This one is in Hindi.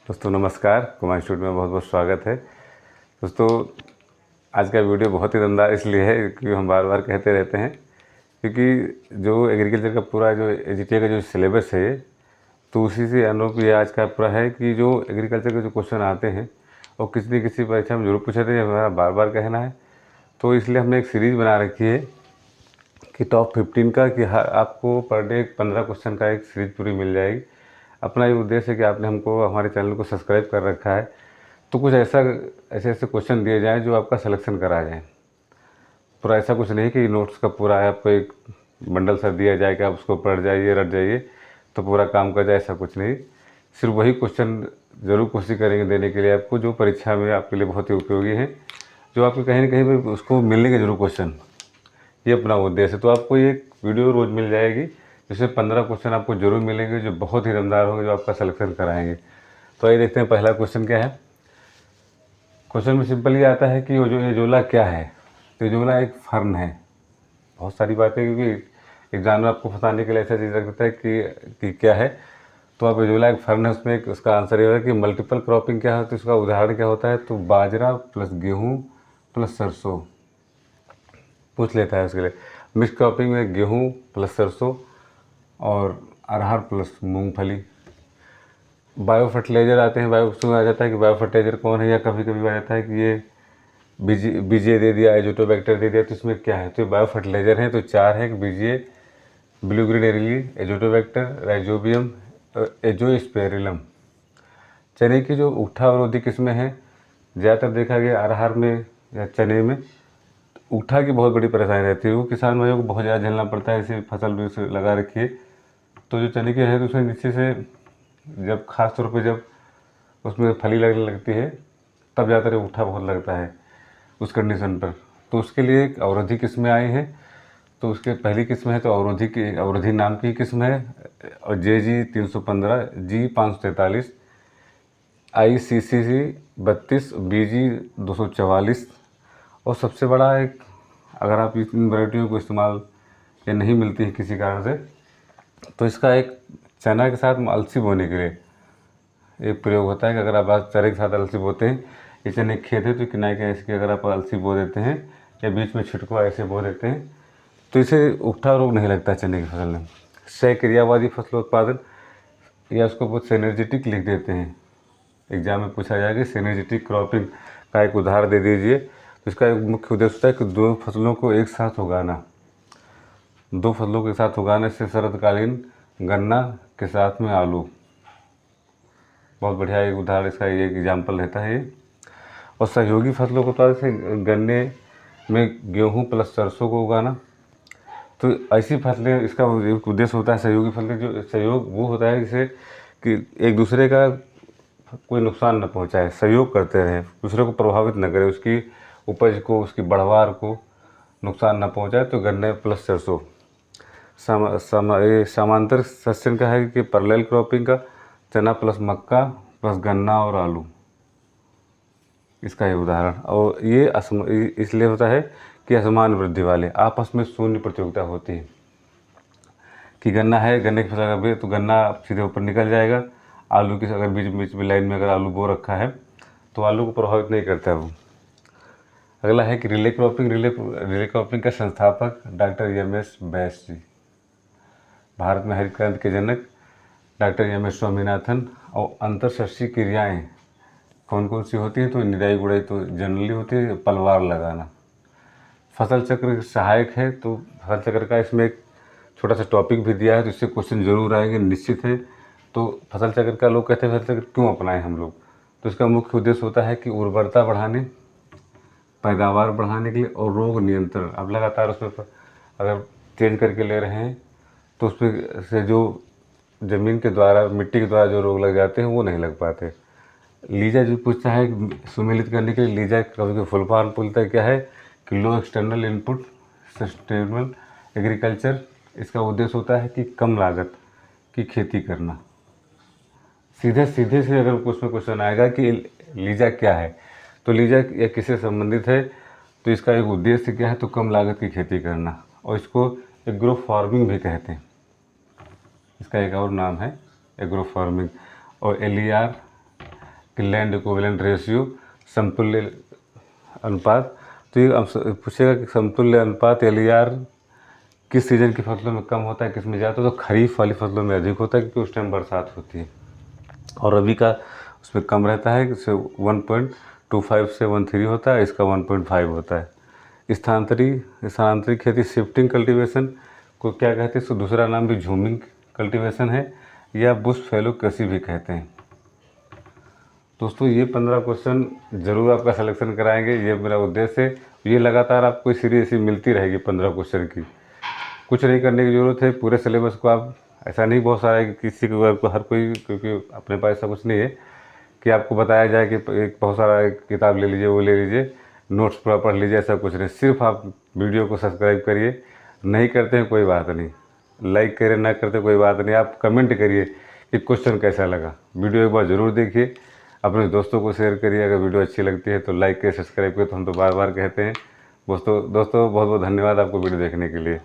दोस्तों नमस्कार, कुमार इंस्टीट्यूट में बहुत बहुत स्वागत है। दोस्तों आज का वीडियो बहुत ही दमदार इसलिए है क्योंकि हम बार बार कहते रहते हैं, क्योंकि जो एग्रीकल्चर का पूरा जो एजीटीए का जो सिलेबस है तो उसी से अनुरूप ये आज का पूरा है कि जो एग्रीकल्चर के जो क्वेश्चन आते हैं और किसी न किसी परीक्षा में जरूर पूछे थे, हमारा बार बार कहना है। तो इसलिए हमने एक सीरीज़ बना रखी है कि टॉप 15 का, कि आपको पर डे 15 क्वेश्चन का एक सीरीज पूरी मिल जाएगी। अपना ये उद्देश्य है कि आपने हमको हमारे चैनल को सब्सक्राइब कर रखा है तो कुछ ऐसे क्वेश्चन दिए जाएं जो आपका सिलेक्शन करा जाए। पूरा ऐसा कुछ नहीं कि नोट्स का पूरा है, आपको एक बंडल सा दिया जाए कि आप उसको पढ़ जाइए रट जाइए तो पूरा काम कर जाए, ऐसा कुछ नहीं। सिर्फ वही क्वेश्चन ज़रूर कोशिश करेंगे देने के लिए आपको जो परीक्षा में आपके लिए बहुत ही उपयोगी हैं, जो आपके कहीं ना कहीं पर उसको मिलने के जरूर क्वेश्चन, ये अपना उद्देश्य है। तो आपको ये वीडियो रोज़ मिल जाएगी जिसमें 15 क्वेश्चन आपको जरूर मिलेंगे जो बहुत ही दमदार होंगे, जो आपका सिलेक्शन कराएंगे। तो आइए देखते हैं पहला क्वेश्चन क्या है। क्वेश्चन में सिंपल ये आता है कि वो जो एजोला क्या है। तो एजोला एक फर्न है। बहुत सारी बातें, क्योंकि एग्जाम में आपको फंसाने के लिए ऐसा चीज़ रख देता है कि क्या है। तो आप एजोला एक फर्न है, उसमें उसका आंसर ये होगा कि मल्टीपल क्रॉपिंग क्या है। तो इसका उदाहरण क्या होता है, तो बाजरा प्लस गेहूँ प्लस सरसों पूछ लेता है। उसके लिए मिक्स क्रॉपिंग में गेहूँ प्लस सरसों और अरहर प्लस मूंगफली। बायो फर्टिलाइज़र आते हैं, बायो उसमें आ जाता है कि बायो फर्टिलाइज़र कौन है, या कभी कभी आ जाता है कि ये बीजे दे दिया, एजोटोबैक्टर दे दिया। तो इसमें क्या है, तो बायो फर्टिलाइज़र है। तो 4 है कि बीजे, ब्लू ग्रीन एरिली, एजोटोबैक्टर, राइजोबियम और एजोस्पेरिलम। चने की जो ऊठा अवरोधी किस्में हैं, ज़्यादातर देखा गया अरहर में या चने में ऊठा की बहुत बड़ी परेशानी रहती है। वो किसान भाइयों को बहुत ज़्यादा झेलना पड़ता है। ऐसी फसल भी उसे लगा रखी है। तो जो चने की है तो उसमें नीचे से जब खास तौर पे जब उसमें फली लगने लगती है तब ज़्यादातर ऊठा बहुत लगता है उस कंडीशन पर। तो उसके लिए एक अवरोधी किस्में आई हैं। तो उसके पहली किस्म है तो अवरोधी नाम की किस्म है, और JG 315, G 543, ICCC 32, BG 244। और सबसे बड़ा एक, अगर आप इन वैरायटियों को इस्तेमाल या नहीं मिलती है किसी कारण से, तो इसका एक चना के साथ अलसी बोने के लिए एक प्रयोग होता है कि अगर आप चने के साथ अलसी बोते हैं, ये चने खेत है तो किनारे के इसके अगर आप अलसी बो देते हैं या बीच में छिटको ऐसे बो देते हैं तो इसे उठा रोग नहीं लगता चने की फसल में। सहक्रियावादी फसलोत्पादन, या उसको बहुत सिनर्जेटिक लिख देते हैं। एग्जाम में पूछा जाएगा सिनर्जेटिक क्रॉपिंग का एक उदाहरण दे दीजिए। तो इसका एक मुख्य उद्देश्य होता है कि दो फसलों को एक साथ उगाना। दो फसलों के साथ उगाने से शरतकालीन गन्ना के साथ में आलू, बहुत बढ़िया एक उदाहरण, इसका ये एग्जाम्पल रहता है ये। और सहयोगी फसलों को तो जैसे गन्ने में गेहूँ प्लस सरसों को उगाना। तो ऐसी फसलें, इसका उद्देश्य होता है सहयोगी फसलें, जो सहयोग वो होता है जिससे कि एक दूसरे का कोई नुकसान न पहुंचाए, सहयोग करते रहें, दूसरे को प्रभावित न करे, उसकी उपज को, उसकी बढ़वार को नुकसान न पहुंचाए। तो गन्ने प्लस सरसों। समांतर सस्यन का है कि पैरेलल क्रॉपिंग का चना प्लस मक्का प्लस गन्ना और आलू, इसका ये उदाहरण। और ये इसलिए होता है कि असमान वृद्धि वाले, आपस में शून्य प्रतियोगिता होती है कि गन्ना है, गन्ने की फसल अगर तो गन्ना सीधे ऊपर निकल जाएगा। आलू की अगर बीच में लाइन में अगर आलू बो रखा है तो आलू को प्रभावित नहीं करता है वो। अगला है कि रिले क्रॉपिंग। रिले क्रॉपिंग का संस्थापक डॉक्टर MS बैस जी, भारत में हरित क्रांति के जनक डॉक्टर MS स्वामीनाथन। और अंतरसस्यीय क्रियाएं कौन कौन सी होती हैं, तो निराई गुड़ाई तो जनरली होती है, पलवार लगाना। फसल चक्र सहायक है, तो फसल चक्र का इसमें एक छोटा सा टॉपिक भी दिया है, तो इससे क्वेश्चन जरूर आएंगे, निश्चित है। तो फसल चक्र का लोग कहते हैं फसल चक्र क्यों अपनाएं हम लोग, तो इसका मुख्य उद्देश्य होता है कि उर्वरता बढ़ाने, पैदावार बढ़ाने के लिए और रोग नियंत्रण। अब लगातार उसमें अगर चेंज करके ले रहे हैं तो उसमें से जो ज़मीन के द्वारा, मिट्टी के द्वारा जो रोग लग जाते हैं वो नहीं लग पाते। लीजा जो पूछता है सुमेलित करने के लिए, लीजा कभी फुल फॉर्म बोलता है क्या है कि लो एक्सटर्नल इनपुट सस्टेनेबल एग्रीकल्चर। इसका उद्देश्य होता है कि कम लागत की खेती करना। सीधे से अगर उसमें क्वेश्चन आएगा कि लीजा क्या है, तो लीजा या किससे संबंधित है, तो इसका एक उद्देश्य क्या है, तो कम लागत की खेती करना। और इसको एग्रो फार्मिंग भी कहते हैं, इसका एक और नाम है एग्रो फार्मिंग। और LER कि लैंड इक्विवेलेंट रेशियो, समतुल्य अनुपात। तो ये पूछेगा कि समतुल्य अनुपात LER किस सीजन की फसलों में कम होता है, किस में ज़्यादा। तो खरीफ वाली फसलों में अधिक होता है क्योंकि उस टाइम बरसात होती है, और रबी का उसमें कम रहता है, इससे 1.25 से 1.3 होता है, इसका 1.5 होता है। स्थानांतरित खेती, शिफ्टिंग कल्टीवेशन को क्या कहते हैं, इसको दूसरा नाम भी झूमिंग कल्टीवेशन है या बुश फैलो कृषि भी कहते हैं। दोस्तों ये 15 क्वेश्चन ज़रूर आपका सिलेक्शन कराएंगे, ये मेरा उद्देश्य है। ये लगातार आपको सीरीज ऐसी मिलती रहेगी 15 क्वेश्चन की। कुछ नहीं करने की ज़रूरत है, पूरे सिलेबस को आप, ऐसा नहीं बहुत सारा है कि किसी को हर कोई, क्योंकि अपने पास ऐसा कुछ नहीं है कि आपको बताया जाए कि एक बहुत सारा किताब ले लीजिए, वो ले लीजिए, नोट्स पूरा पढ़ लीजिए, ऐसा कुछ नहीं। सिर्फ आप वीडियो को सब्सक्राइब करिए, नहीं करते हैं कोई बात नहीं, लाइक करें ना करते कोई बात नहीं, आप कमेंट करिए कि क्वेश्चन कैसा लगा। वीडियो एक बार ज़रूर देखिए, अपने दोस्तों को शेयर करिए। अगर वीडियो अच्छी लगती है तो लाइक करिए, सब्सक्राइब करिए। तो हम तो बार बार कहते हैं। दोस्तों बहुत बहुत धन्यवाद आपको वीडियो देखने के लिए।